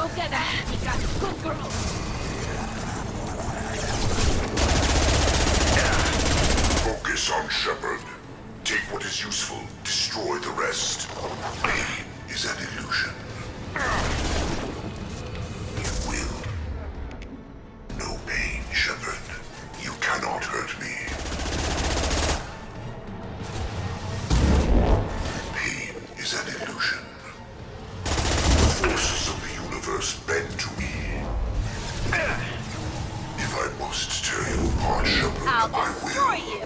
Together, Chica. Good girl. Focus on Shepard. Take what is useful, destroy the rest. Pain is an illusion. You will. No pain, Shepard. You cannot hurt me. Pain is an illusion. The forces of the universe bend to me. If I must tear you apart, Shepard, I'll I destroy will. you.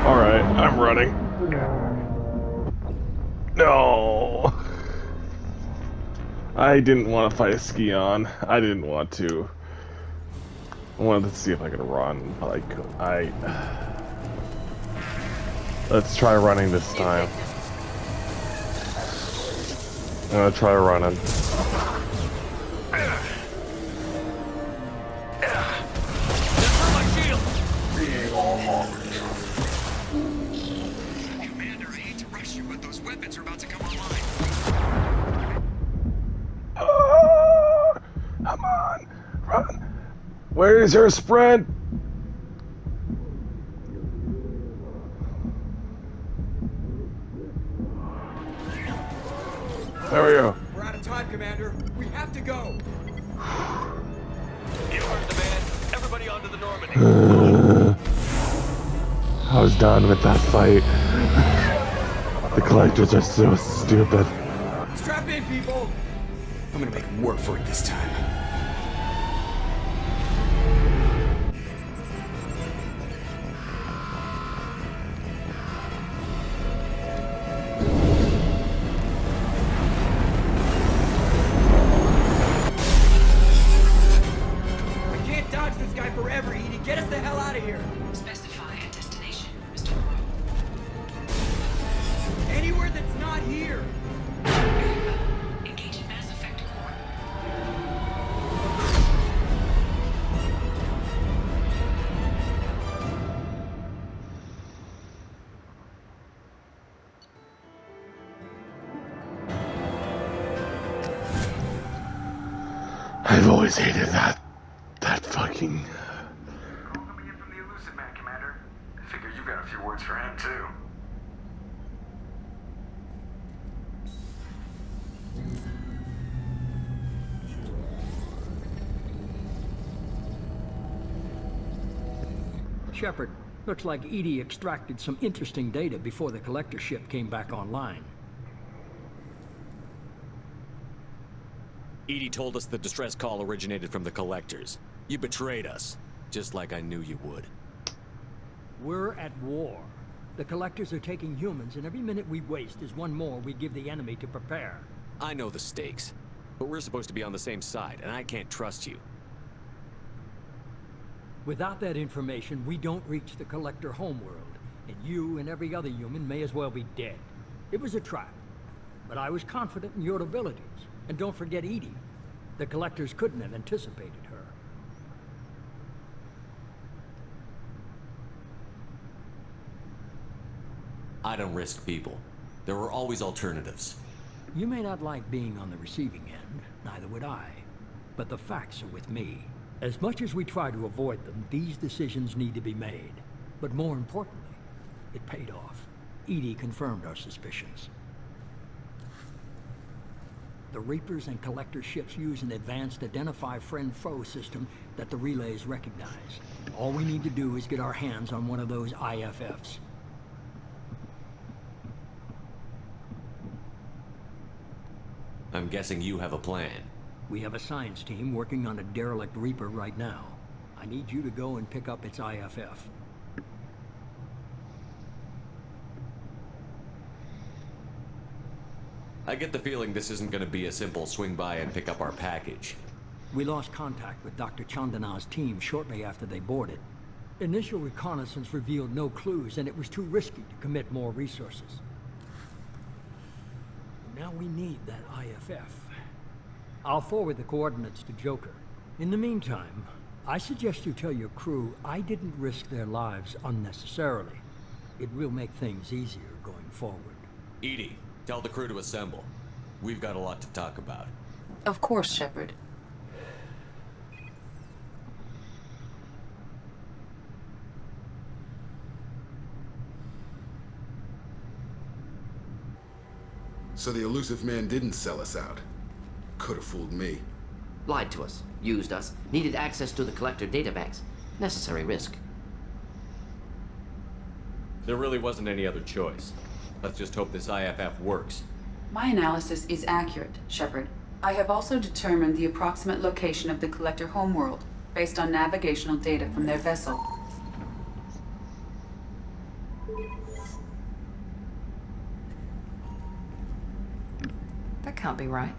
Alright, I'm running. No! I didn't want to fight a Skion. I didn't want to. I wanted to see if I could run, but I could. Let's try running this time. I'm gonna try running. Being all harmony. Commander, I hate to rush you, but those weapons are about to come online. Come on, run. Where's your sprint? There we go. We're out of time, Commander. We have to go. You heard the man. Everybody onto the Normandy. I was done with that fight. The collectors are so stupid. Strap in, people. I'm gonna make them work for it this time. I can't dodge this guy forever, Edie. Get us the hell out of here. Specify a destination, Mr. Moreau. Anywhere that's not here. Very well. Engaging Mass Effect core. I've always hated that fucking... Coming in from the Elusive Man, Commander. Figure you got a few words for him, too. Shepard, looks like Edie extracted some interesting data before the collector ship came back online. Edie told us the distress call originated from the collectors. You betrayed us, just like I knew you would. We're at war. The collectors are taking humans, and every minute we waste is one more we give the enemy to prepare. I know the stakes, but we're supposed to be on the same side, and I can't trust you. Without that information, we don't reach the collector homeworld, and you and every other human may as well be dead. It was a trap, but I was confident in your abilities. And don't forget Edie. The collectors couldn't have anticipated her. I don't risk people. There were always alternatives. You may not like being on the receiving end, neither would I. But the facts are with me. As much as we try to avoid them, these decisions need to be made. But more importantly, it paid off. Edie confirmed our suspicions. The Reapers and Collector ships use an advanced Identify Friend-Foe system that the relays recognize. All we need to do is get our hands on one of those IFFs. I'm guessing you have a plan. We have a science team working on a derelict Reaper right now. I need you to go and pick up its IFF. I get the feeling this isn't going to be a simple swing by and pick up our package. We lost contact with Dr. Chandana's team shortly after they boarded. Initial reconnaissance revealed no clues, and it was too risky to commit more resources. Now we need that IFF. I'll forward the coordinates to Joker. In the meantime, I suggest you tell your crew I didn't risk their lives unnecessarily. It will make things easier going forward. EDI, tell the crew to assemble. We've got a lot to talk about. Of course, Shepard. So the elusive man didn't sell us out. Could have fooled me. Lied to us, used us, needed access to the collector databanks. Necessary risk. There really wasn't any other choice. Let's just hope this IFF works. My analysis is accurate, Shepard. I have also determined the approximate location of the Collector homeworld, based on navigational data from their vessel. That can't be right.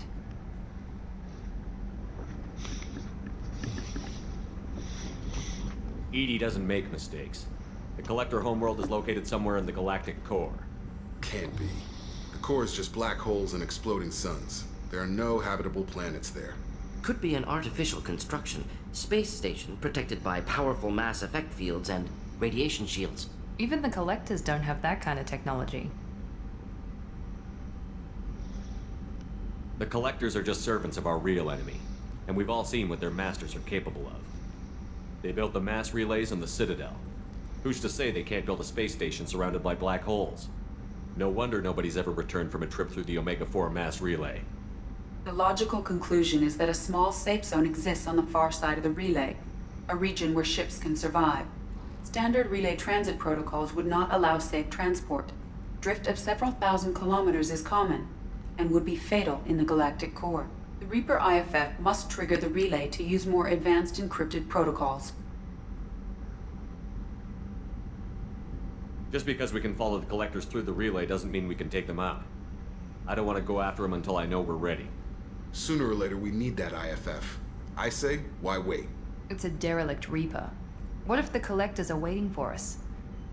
EDI doesn't make mistakes. The Collector homeworld is located somewhere in the galactic core. Can't be. The core is just black holes and exploding suns. There are no habitable planets there. Could be an artificial construction. Space station protected by powerful mass effect fields and radiation shields. Even the Collectors don't have that kind of technology. The Collectors are just servants of our real enemy, and we've all seen what their masters are capable of. They built the mass relays and the Citadel. Who's to say they can't build a space station surrounded by black holes? No wonder nobody's ever returned from a trip through the Omega-4 mass relay. The logical conclusion is that a small safe zone exists on the far side of the relay, a region where ships can survive. Standard relay transit protocols would not allow safe transport. Drift of several thousand kilometers is common, and would be fatal in the galactic core. The Reaper IFF must trigger the relay to use more advanced encrypted protocols. Just because we can follow the Collectors through the relay doesn't mean we can take them out. I don't want to go after them until I know we're ready. Sooner or later, we need that IFF. I say, why wait? It's a derelict Reaper. What if the Collectors are waiting for us?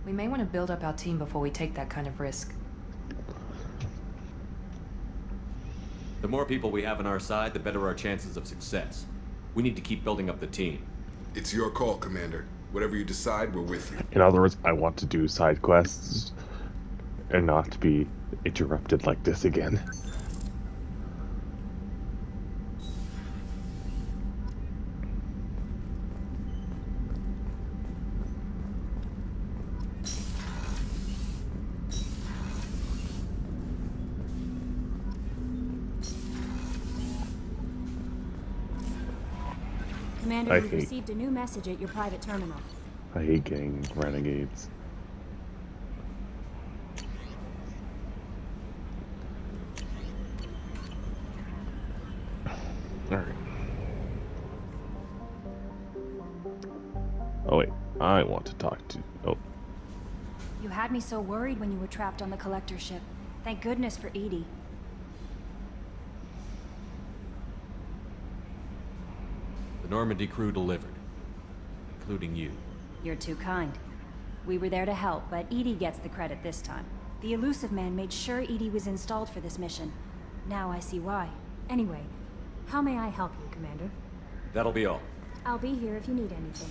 We may want to build up our team before we take that kind of risk. The more people we have on our side, the better our chances of success. We need to keep building up the team. It's your call, Commander. Whatever you decide, we're with you. In other words, I want to do side quests and not be interrupted like this again. Commander, we've received a new message at your private terminal. I hate getting renegades. Alright. Oh wait, I want to talk to... Oh. You had me so worried when you were trapped on the Collector ship. Thank goodness for EDI. The Normandy crew delivered, including you. You're too kind. We were there to help, but EDI gets the credit this time. The elusive man made sure EDI was installed for this mission. Now I see why. Anyway, how may I help you, Commander? That'll be all. I'll be here if you need anything.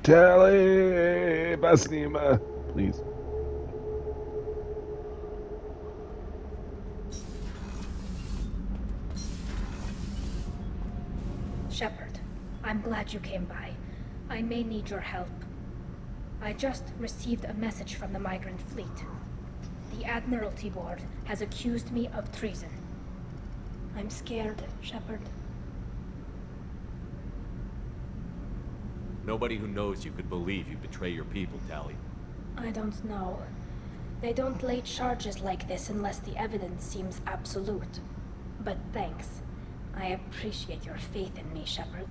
Tally, Basnima, please. Shepard, I'm glad you came by. I may need your help. I just received a message from the migrant fleet. The Admiralty Board has accused me of treason. I'm scared, Shepard. Nobody who knows you could believe you betray your people, Tally. I don't know. They don't lay charges like this unless the evidence seems absolute. But thanks. I appreciate your faith in me, Shepard.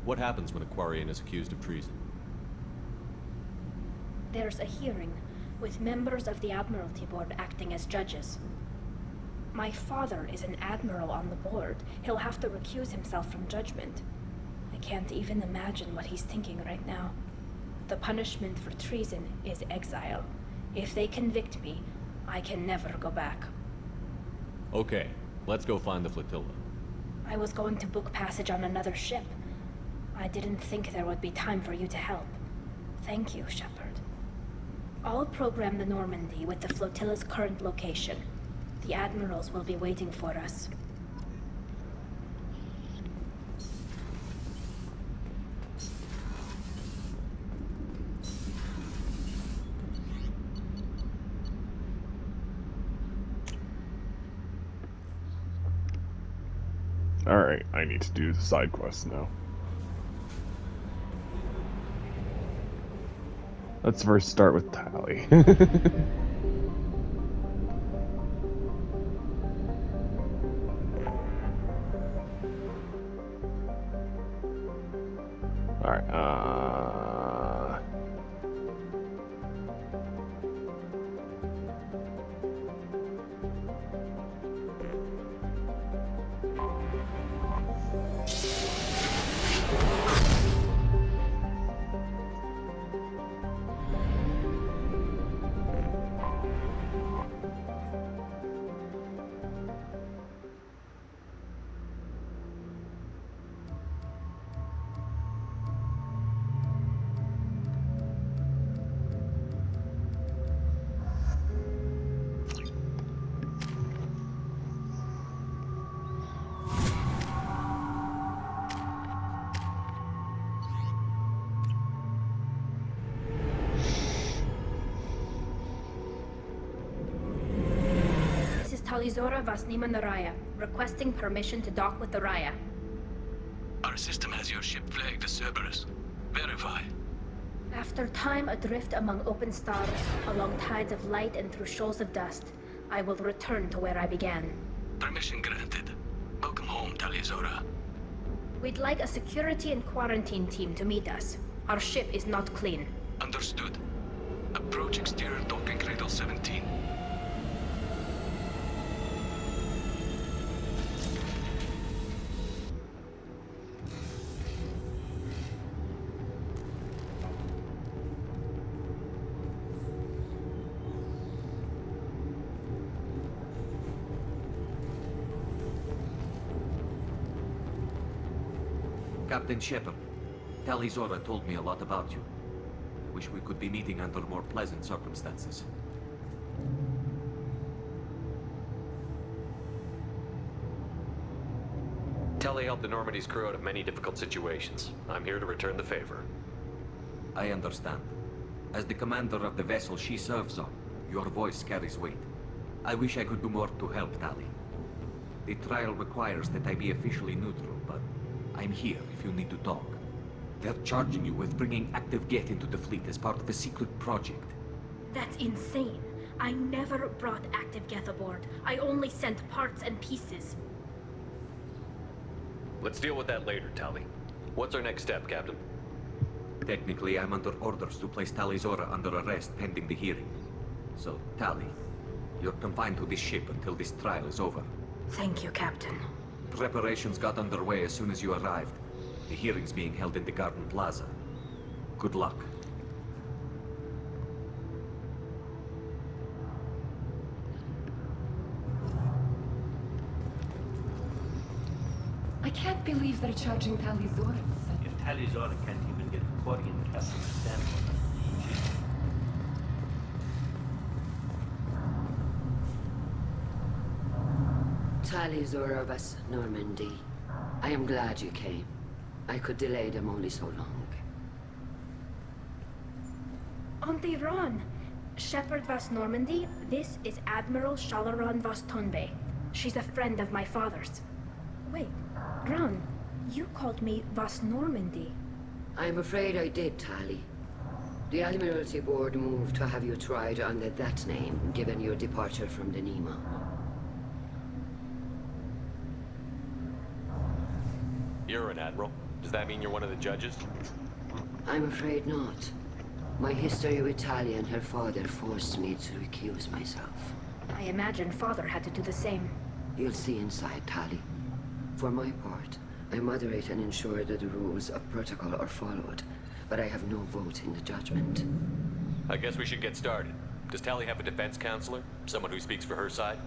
What happens when a Quarian is accused of treason? There's a hearing, with members of the Admiralty Board acting as judges. My father is an admiral on the board. He'll have to recuse himself from judgment. I can't even imagine what he's thinking right now. The punishment for treason is exile. If they convict me, I can never go back. Okay, let's go find the flotilla. I was going to book passage on another ship. I didn't think there would be time for you to help. Thank you, Shepard. I'll program the Normandy with the flotilla's current location. The admirals will be waiting for us. Alright, I need to do the side quest now. Let's first start with Tally. Alright, Talizora Vasnima Naraya, requesting permission to dock with the Raya. Our system has your ship flagged as Cerberus. Verify. After time adrift among open stars, along tides of light and through shoals of dust, I will return to where I began. Permission granted. Welcome home, Talizora. We'd like a security and quarantine team to meet us. Our ship is not clean. Understood. Approach exterior docking cradle 17. Captain Shepard, Talizora told me a lot about you. I wish we could be meeting under more pleasant circumstances. Tally helped the Normandy's crew out of many difficult situations. I'm here to return the favor. I understand. As the commander of the vessel she serves on, your voice carries weight. I wish I could do more to help Tally. The trial requires that I be officially neutral, but I'm here if you need to talk. They're charging you with bringing active Geth into the fleet as part of a secret project. That's insane. I never brought active Geth aboard. I only sent parts and pieces. Let's deal with that later, Tally. What's our next step, Captain? Technically, I'm under orders to place Talizora under arrest pending the hearing. So, Tally, you're confined to this ship until this trial is over. Thank you, Captain. Preparations got underway as soon as you arrived. The hearing's being held in the Garden Plaza. Good luck. I can't believe they're charging Talizora. If Talizora can't even get Quarian Castle to stand for them, Talizora Vas Normandy. I am glad you came. I could delay them only so long. Auntie Ron! Shepard Vas Normandy, this is Admiral Shalaron Vas Tonbe. She's a friend of my father's. Wait, Ron, you called me Vas Normandy. I'm afraid I did, Tally. The Admiralty Board moved to have you tried under that name, given your departure from the Nima. You're an admiral. Does that mean you're one of the judges? I'm afraid not. My history with Tally and her father forced me to recuse myself. I imagine father had to do the same. You'll see inside, Tally. For my part, I moderate and ensure that the rules of protocol are followed, but I have no vote in the judgment. I guess we should get started. Does Tali have a defense counselor? Someone who speaks for her side?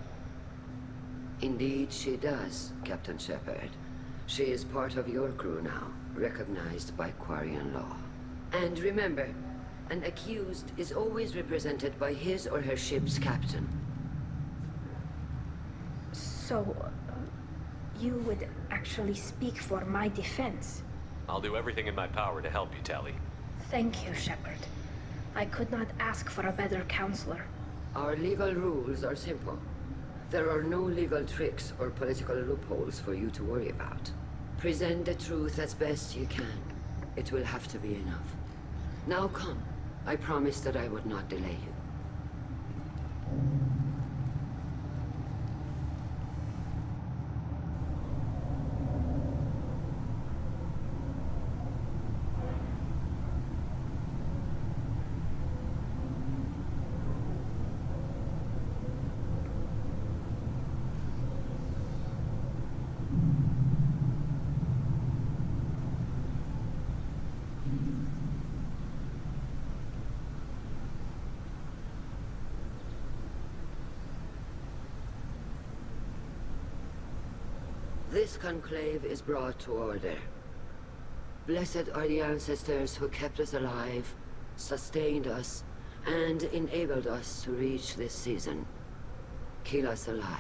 Indeed, she does, Captain Shepard. She is part of your crew now, recognized by Quarian law. And remember, an accused is always represented by his or her ship's captain. So, you would actually speak for my defense? I'll do everything in my power to help you, Tali. Thank you, Shepard. I could not ask for a better counselor. Our legal rules are simple. There are no legal tricks or political loopholes for you to worry about. Present the truth as best you can. It will have to be enough. Now come. I promised that I would not delay you. This conclave is brought to order. Blessed are the ancestors who kept us alive, sustained us, and enabled us to reach this season. Keep us alive.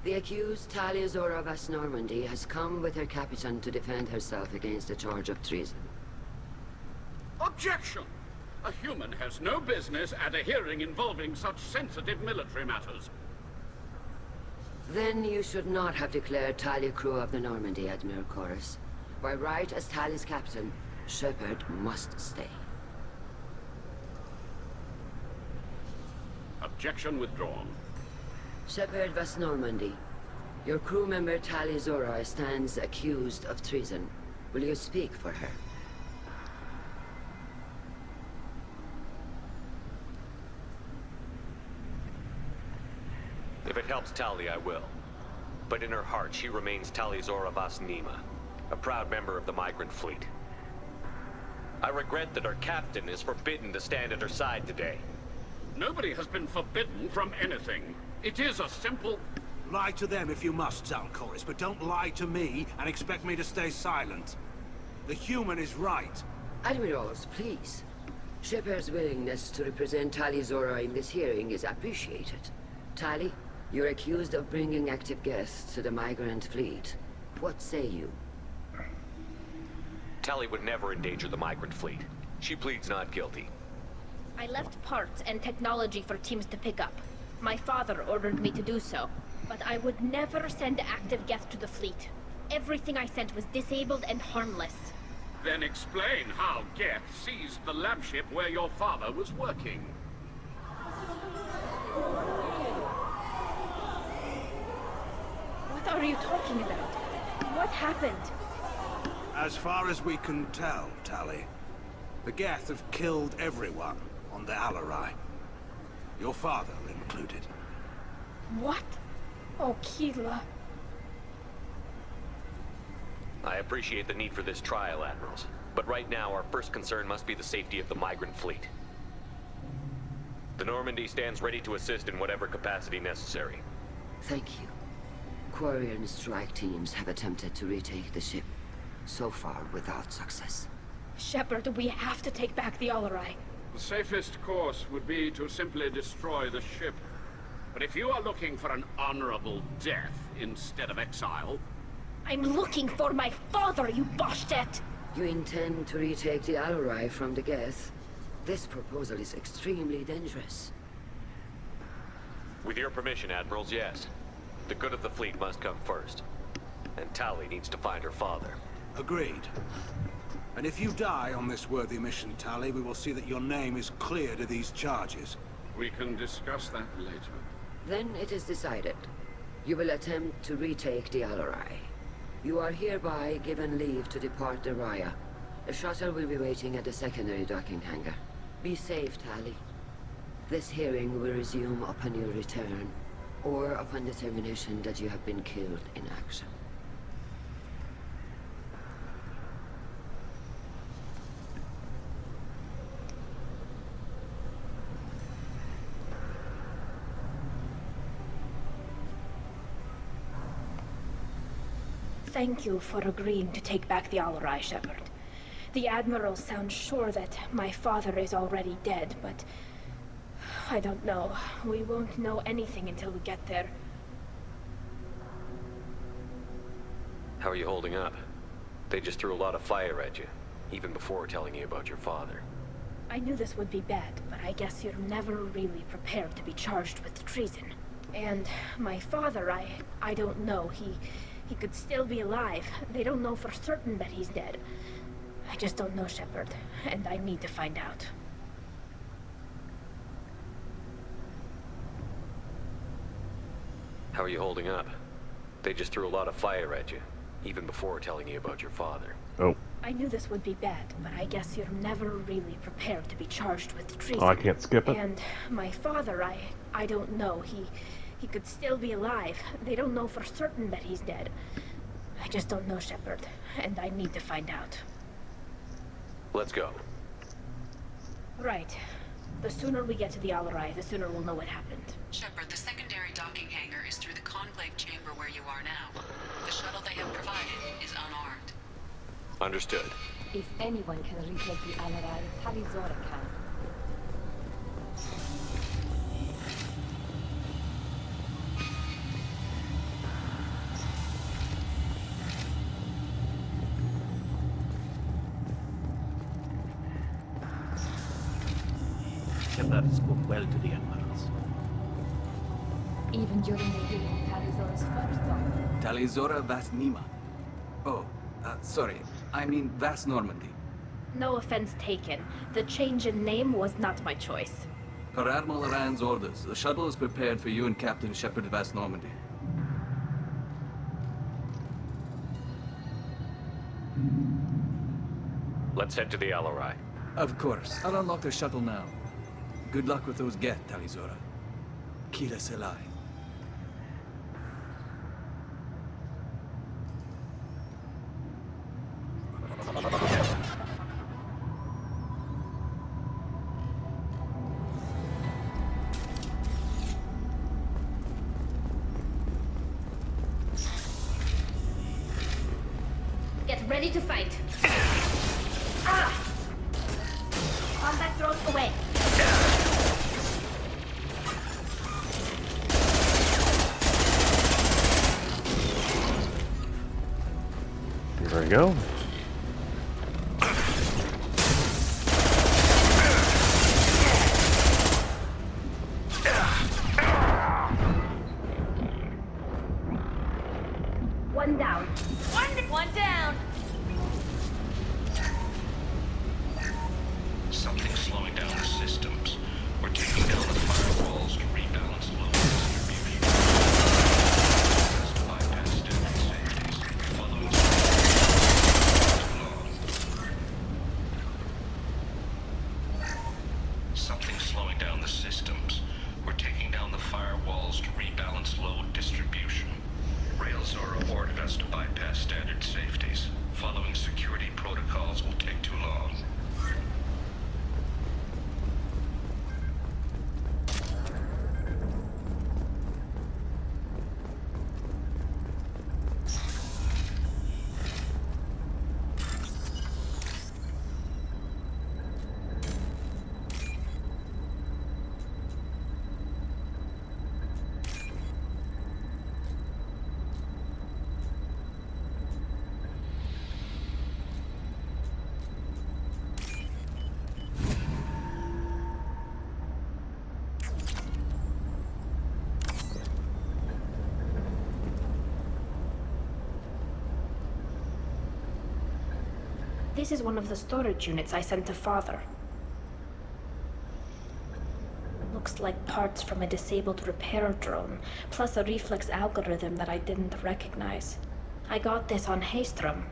The accused Talia Zora Vas Normandy has come with her captain to defend herself against a charge of treason. Objection! A human has no business at a hearing involving such sensitive military matters. Then you should not have declared Talia crew of the Normandy, Admiral Chorus. By right as Talia's captain, Shepard must stay. Objection withdrawn. Shepard Vas Normandy, your crew member Talia Zora stands accused of treason. Will you speak for her? If it helps Tali, I will. But in her heart, she remains Tali Zora Vas Nima, a proud member of the migrant fleet. I regret that our captain is forbidden to stand at her side today. Nobody has been forbidden from anything. It is a simple... Lie to them if you must, Zalcoris, but don't lie to me and expect me to stay silent. The human is right. Admirals, please. Shepard's willingness to represent Tali Zora in this hearing is appreciated. Tali, you're accused of bringing active guests to the migrant fleet. What say you? Tali would never endanger the migrant fleet. She pleads not guilty. I left parts and technology for teams to pick up. My father ordered me to do so, but I would never send active guests to the fleet. Everything I sent was disabled and harmless. Then explain how Geth seized the lab ship where your father was working. What are you talking about? What happened? As far as we can tell, Tali, the Geth have killed everyone on the Alarai. Your father included. What? Oh, Keela. I appreciate the need for this trial, Admirals. But right now, our first concern must be the safety of the migrant fleet. The Normandy stands ready to assist in whatever capacity necessary. Thank you. Quarian strike teams have attempted to retake the ship, so far without success. Shepard, we have to take back the Alarai. The safest course would be to simply destroy the ship. But if you are looking for an honorable death instead of exile... I'm looking for my father, you Boshtet! You intend to retake the Alarai from the Geth? This proposal is extremely dangerous. With your permission, Admirals, yes. The good of the fleet must come first. And Tali needs to find her father. Agreed. And if you die on this worthy mission, Tali, we will see that your name is cleared of these charges. We can discuss that later. Then it is decided. You will attempt to retake the Alarai. You are hereby given leave to depart the Raya. A shuttle will be waiting at the secondary docking hangar. Be safe, Tali. This hearing will resume upon your return, or upon determination that you have been killed in action. Thank you for agreeing to take back the Alarai, Shepard. The Admiral sounds sure that my father is already dead, but... I don't know. We won't know anything until we get there. How are you holding up? They just threw a lot of fire at you, even before telling you about your father. I knew this would be bad, but I guess you're never really prepared to be charged with treason. And my father, I don't know. He could still be alive. They don't know for certain that he's dead. I just don't know, Shepard, and I need to find out. How are you holding up? They just threw a lot of fire at you, even before telling you about your father. Oh. I knew this would be bad, but I guess you're never really prepared to be charged with treason. Oh, I can't skip it. And my father, I don't know. He could still be alive. They don't know for certain that he's dead. I just don't know, Shepard, and I need to find out. Let's go. Right. The sooner we get to the Alarai, the sooner we'll know what happened. Shepard, the secondary docking hangar is through the conclave chamber where you are now. The shuttle they have provided is unarmed. Understood. If anyone can retake the Alarai, Talizora can. Shepard spoke well to the Admirals. Even during the year Talizora's first doctor. Talizora Vas Nima. Oh, sorry. I mean Vas Normandy. No offense taken. The change in name was not my choice. Per Admiral Rand's orders, the shuttle is prepared for you and Captain Shepard Vas Normandy. Let's head to the Alarai. Of course. I'll unlock the shuttle now. Good luck with those Geth, Talizora. Kira Selai. Get ready to fight. Ah! Combat drones away. Here we go. One down. One down. Something's slowing down the systems. We're taking down the firewalls to rebalance load distribution. To bypass standard safeties. Following Something's slowing down the systems. We're taking down the firewalls to rebalance load distribution. Railzora ordered us to bypass standard safeties. Following security protocols will take too long. This is one of the storage units I sent to Father. Looks like parts from a disabled repair drone, plus a reflex algorithm that I didn't recognize. I got this on Haystrom.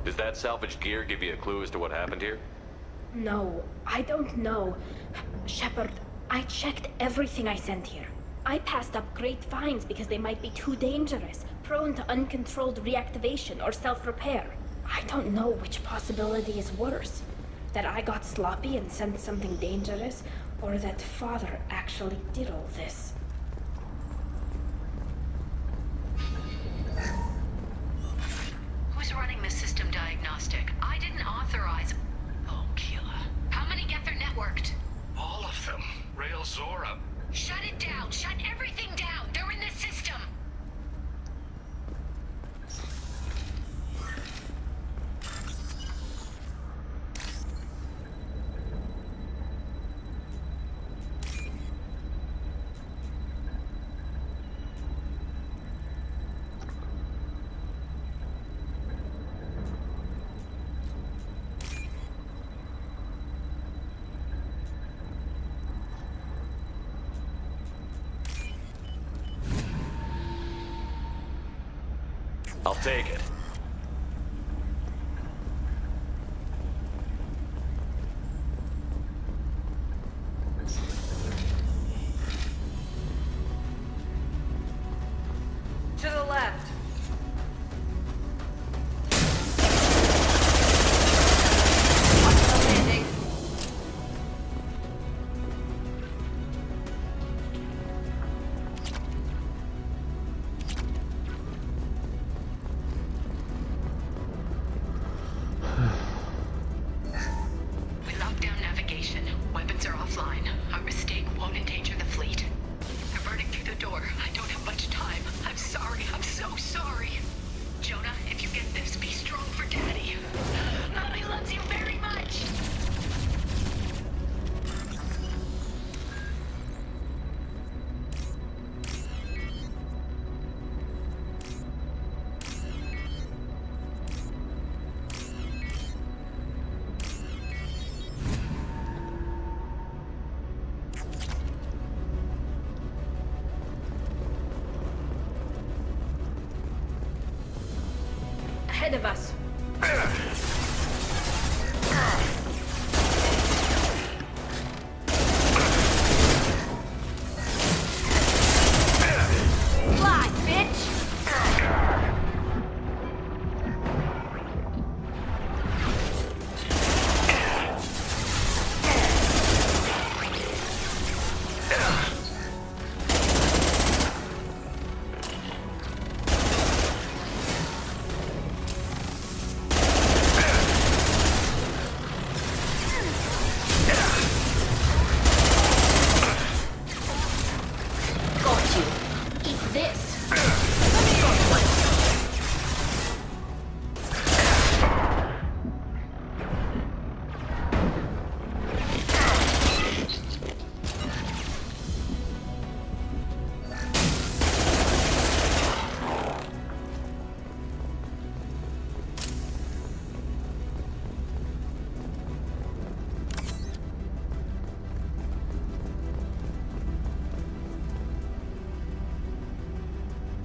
Does that salvaged gear give you a clue as to what happened here? No, I don't know. Shepard, I checked everything I sent here. I passed up great finds because they might be too dangerous, prone to uncontrolled reactivation or self-repair. I don't know which possibility is worse. That I got sloppy and sent something dangerous, Or that Father actually did all this. Who's running the system diagnostic? I didn't authorize... Oh, Keela. How many Geth are networked? All of them. Rail Zora. Shut it down! Shut everything down! They're in the system! I'll take it. To the left. Watch the landing. We locked down navigation. Weapons are offline. Our mistake won't endanger the fleet. They're burning through the door. I don't have much time. I'm sorry. I'm so sorry. Jonah, if you get this, be strong for Daddy. Mommy loves you very much. Ahead of us. Fly, bitch! Got you. Eat this.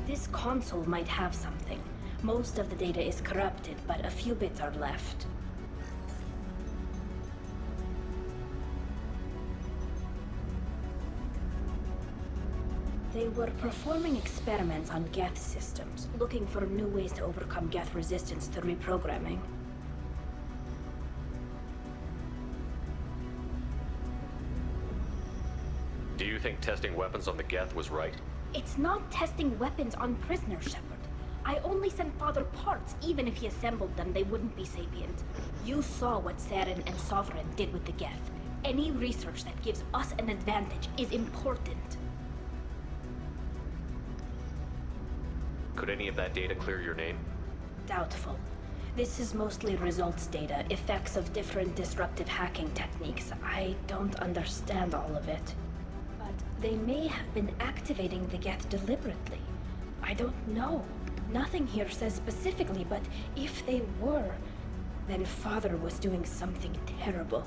This console might have something. Most of the data is corrupted, but a few bits are left. They were performing experiments on Geth systems, looking for new ways to overcome Geth resistance to reprogramming. Do you think testing weapons on the Geth was right? It's not testing weapons on prisoners, Shepard. I only sent Father parts. Even if he assembled them, they wouldn't be sapient. You saw what Saren and Sovereign did with the Geth. Any research that gives us an advantage is important. Could any of that data clear your name? Doubtful. This is mostly results data, effects of different disruptive hacking techniques. I don't understand all of it. But they may have been activating the Geth deliberately. I don't know. Nothing here says specifically, but if they were, then Father was doing something terrible.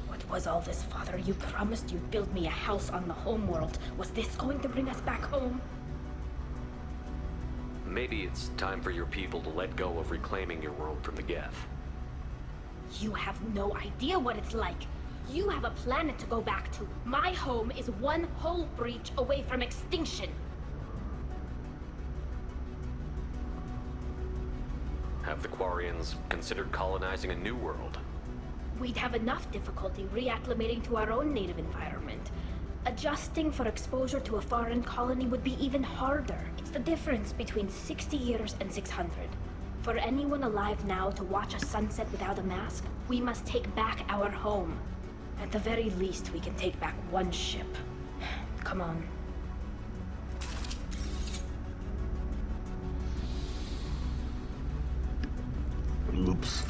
What was all this, Father? You promised you'd build me a house on the homeworld. Was this going to bring us back home? Maybe it's time for your people to let go of reclaiming your world from the Geth. You have no idea what it's like. You have a planet to go back to. My home is one hull breach away from extinction. Have the Quarians considered colonizing a new world? we'd have enough difficulty reacclimating to our own native environment. Adjusting for exposure to a foreign colony would be even harder. It's the difference between 60 years and 600. For anyone alive now to watch a sunset without a mask, we must take back our home. At the very least, we can take back one ship. Come on. Loops.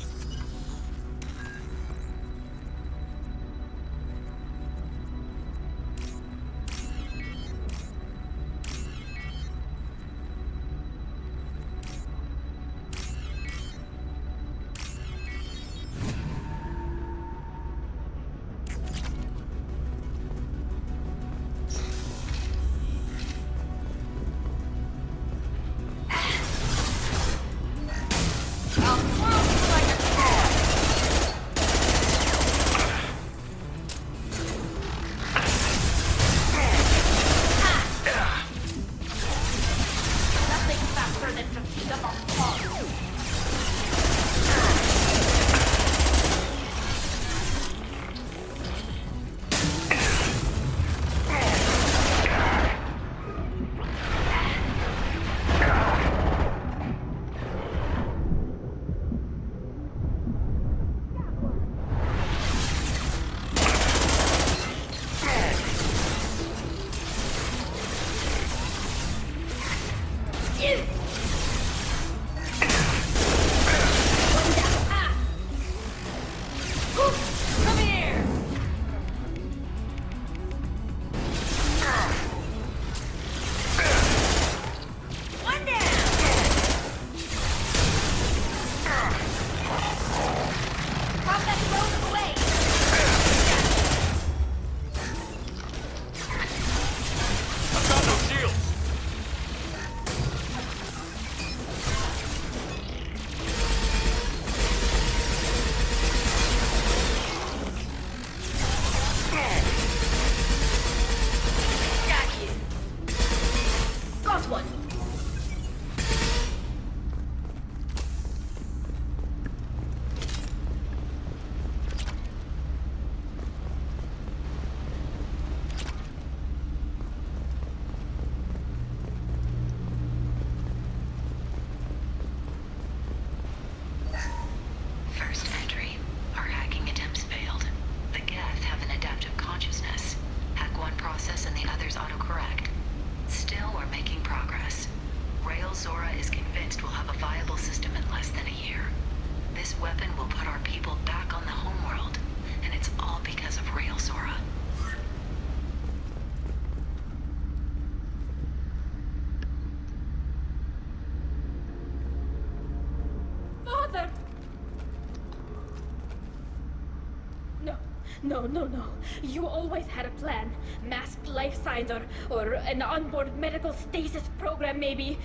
No. You always had a plan. Masked life signs or an onboard medical stasis program, maybe.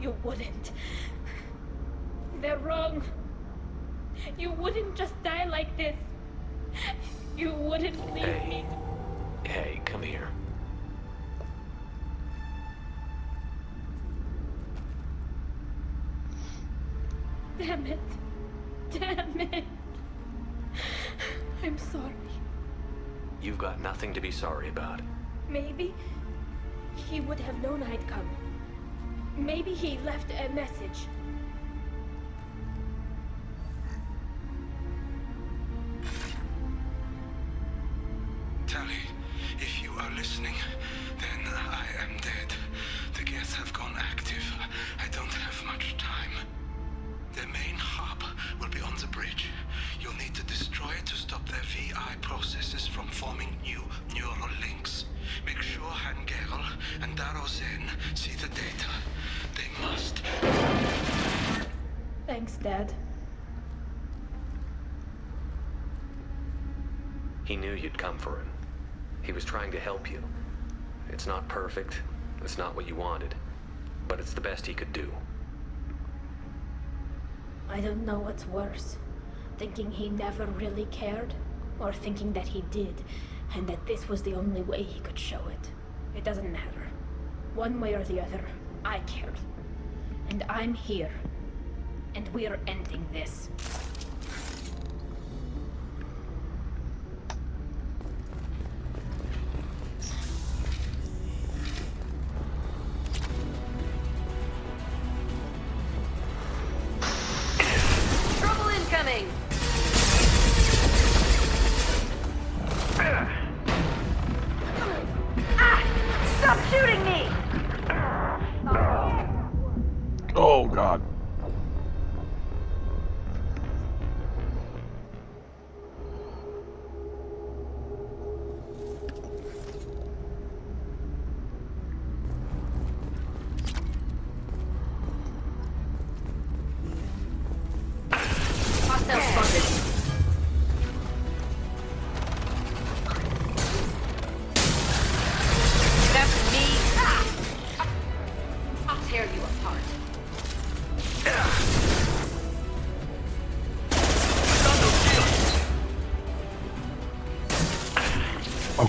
You wouldn't. They're wrong. You wouldn't just die like this. You wouldn't leave me. Hey, come here. Damn it. I'm sorry. You've got nothing to be sorry about. Maybe he would have known I'd come. Maybe he left a message. Tali, if you are listening, then I am dead. The geth have gone active. I don't have much time. The main hub will be on the bridge. You'll need to destroy it to stop their VI processes from forming new neural links. Make sure Hangerl and Darozen see the data. They must. Thanks, Dad. He knew you'd come for him. He was trying to help you. It's not perfect. It's not what you wanted. But it's the best he could do. I don't know what's worse. Thinking he never really cared, or thinking that he did, and that this was the only way he could show it. It doesn't matter. One way or the other, I cared. And I'm here. And we're ending this.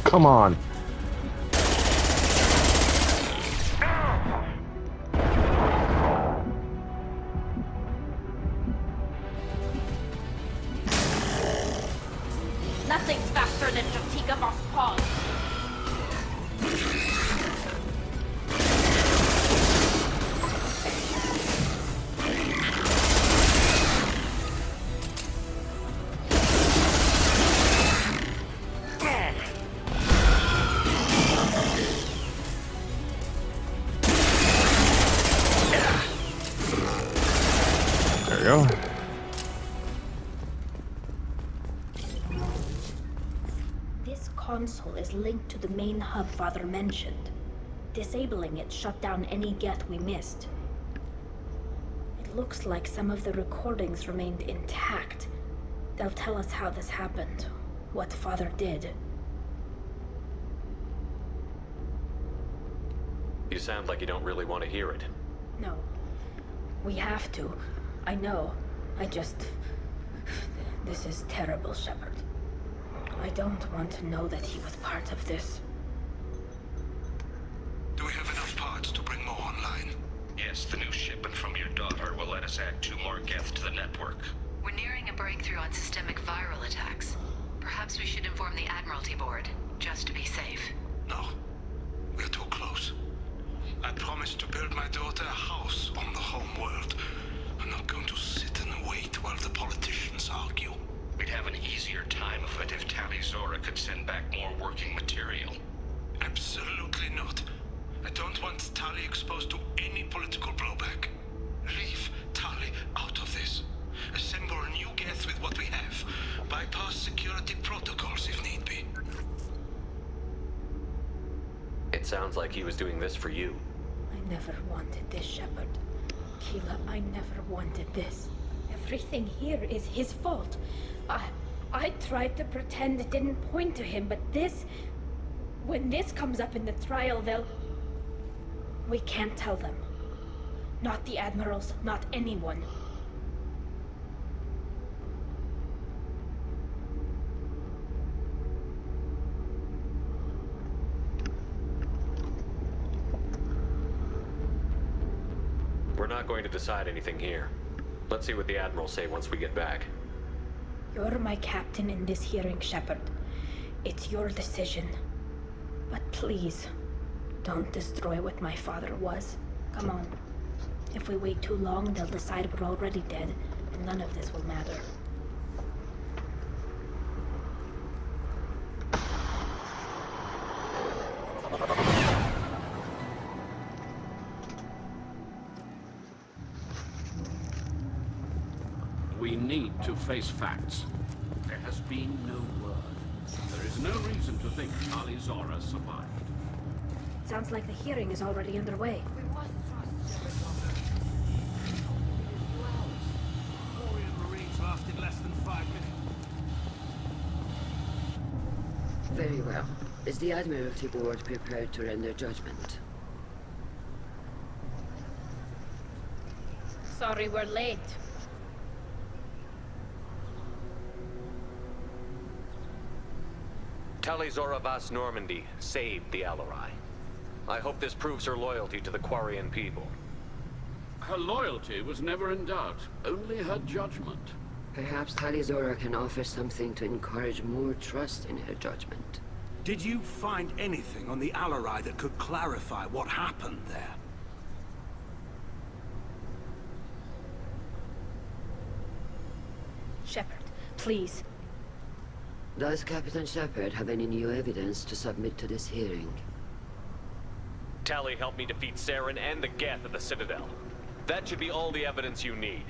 come on. Nothing's faster than Jotika Boss Paul. There you go. This console is linked to the main hub Father mentioned. Disabling it shut down any Geth we missed. It looks like some of the recordings remained intact. They'll tell us how this happened, what Father did. You sound like you don't really want to hear it. No. We have to. I know. This is terrible, Shepard. I don't want to know that he was part of this. Do we have enough parts to bring more online? Yes, the new shipment from your daughter will let us add 2 more Geth to the network. We're nearing a breakthrough on systemic viral attacks. Perhaps we should inform the Admiralty Board, just to be safe. No. We're too close. I promised to build my daughter a house on the home world. I'm not going to sit and wait while the politicians argue. We'd have an easier time of it if Tali Zora could send back more working material. Absolutely not. I don't want Tali exposed to any political blowback. Leave Tali out of this. Assemble a new Geth with what we have. Bypass security protocols if need be. It sounds like he was doing this for you. I never wanted this, Shepard. Keela, I never wanted this. Everything here is his fault. I tried to pretend it didn't point to him, but this... When this comes up in the trial, they'll... We can't tell them. Not the admirals, not anyone. We're not going to decide anything here. Let's see what the Admirals say once we get back. You're my captain in this hearing, Shepard. It's your decision. But please, don't destroy what my father was. Come on. If we wait too long, they'll decide we're already dead, and none of this will matter. We need to face facts. There has been no word. There is no reason to think Tali Zora survived. Sounds like the hearing is already underway. Marines lasted less than 5 minutes. Very well. Is the Admiralty Board prepared to render judgment? Sorry we're late. Tali Zora Vas Normandy saved the Alarai. I hope this proves her loyalty to the Quarian people. Her loyalty was never in doubt, only her judgment. Perhaps Tali Zora can offer something to encourage more trust in her judgment. Did you find anything on the Alarai that could clarify what happened there? Shepard, please. Does Captain Shepard have any new evidence to submit to this hearing? Tali helped me defeat Saren and the Geth at the Citadel. That should be all the evidence you need.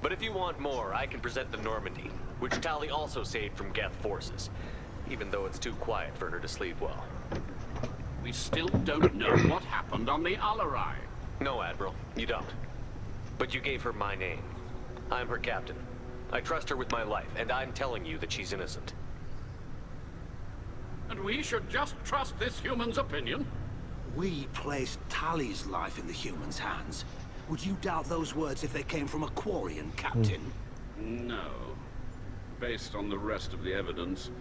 But if you want more, I can present the Normandy, which Tali also saved from Geth forces, even though it's too quiet for her to sleep well. We still don't know what happened on the Alarai. No, Admiral, you don't. But you gave her my name. I'm her captain. I trust her with my life, and I'm telling you that she's innocent. And we should just trust this human's opinion? We placed Tali's life in the human's hands. Would you doubt those words if they came from a Quarian captain? No. Based on the rest of the evidence,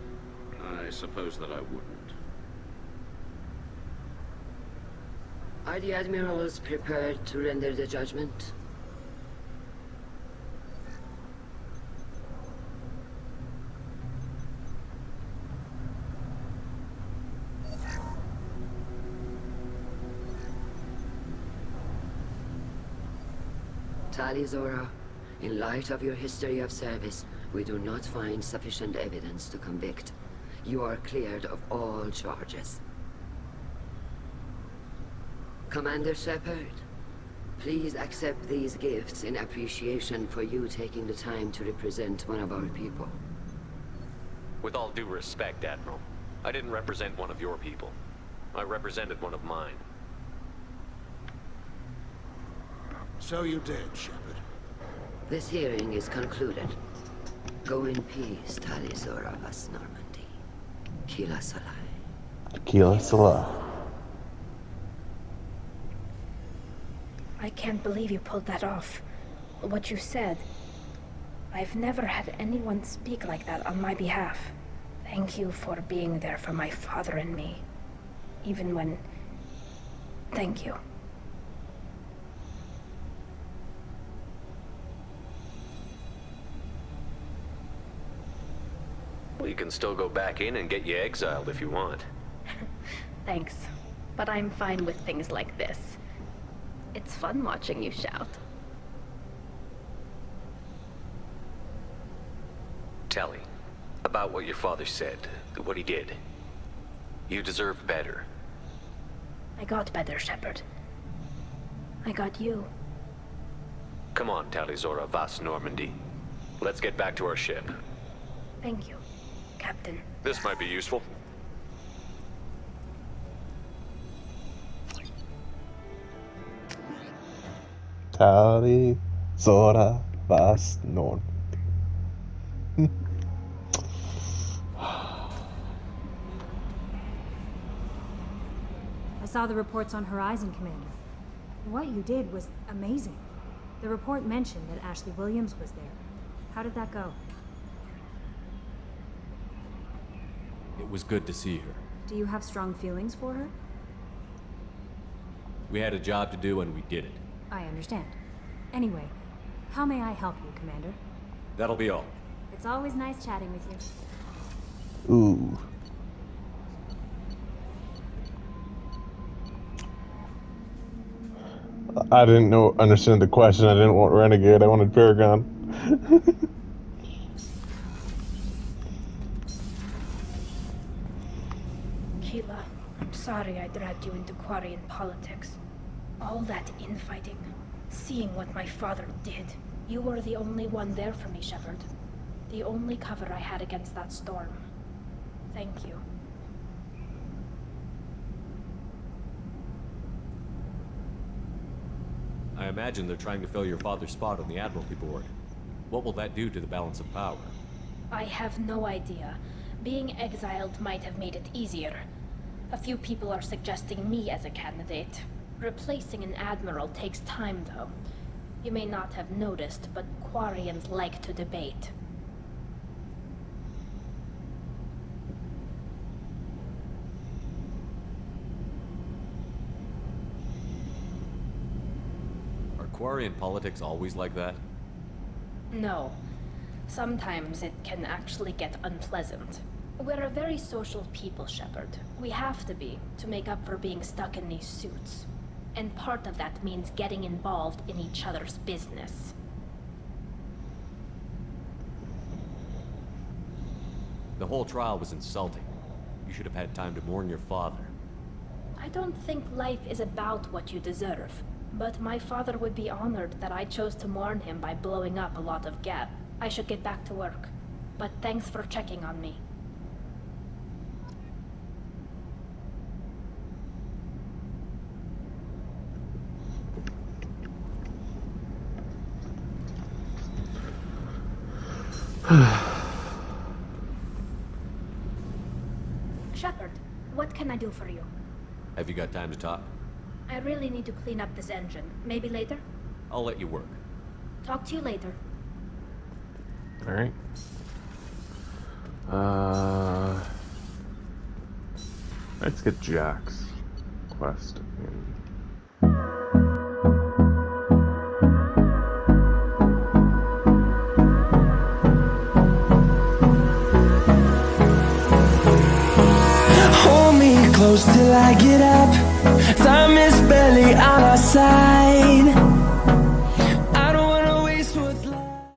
I suppose that I wouldn't. Are the admirals prepared to render the judgment? Tali Zora, in light of your history of service, we do not find sufficient evidence to convict. You are cleared of all charges. Commander Shepard, please accept these gifts in appreciation for you taking the time to represent one of our people. With all due respect, Admiral, I didn't represent one of your people. I represented one of mine. So you did, Shepard. This hearing is concluded. Go in peace, Tali Zora Vas Normandy. Kila Salai. Kila Salah. I can't believe you pulled that off. What you said. I've never had anyone speak like that on my behalf. Thank you for being there for my father and me. Even when... Thank you. Well, you can still go back in and get you exiled if you want. Thanks. But I'm fine with things like this. It's fun watching you shout. Tali, about what your father said, what he did. You deserve better. I got better, Shepard. I got you. Come on, Tali Zora Vas Normandy. Let's get back to our ship. Thank you, Captain. This might be useful. Tali Zora Vas Normandy. I saw the reports on Horizon, Commander. What you did was amazing. The report mentioned that Ashley Williams was there. How did that go? It was good to see her. Do you have strong feelings for her? We had a job to do and we did it. I understand. Anyway, how may I help you, Commander? That'll be all. It's always nice chatting with you. Ooh. I didn't understand the question. I didn't want Renegade. I wanted Paragon. Keela, I'm sorry I dragged you into Quarian politics. All that infighting, seeing what my father did. You were the only one there for me, Shepard. The only cover I had against that storm. Thank you. I imagine they're trying to fill your father's spot on the Admiralty Board. What will that do to the balance of power? I have no idea. Being exiled might have made it easier. A few people are suggesting me as a candidate. Replacing an admiral takes time, though. You may not have noticed, but Quarians like to debate. Are Quarian politics always like that? No. Sometimes it can actually get unpleasant. We're a very social people, Shepard. We have to be, to make up for being stuck in these suits. And part of that means getting involved in each other's business. The whole trial was insulting. You should have had time to mourn your father. I don't think life is about what you deserve. But my father would be honored that I chose to mourn him by blowing up a lot of Gap. I should get back to work. But thanks for checking on me. Shepard, what can I do for you? Have you got time to talk? I really need to clean up this engine. Maybe later? I'll let you work. Talk to you later. Alright. Let's get Jack's quest. close till I get up. Time is barely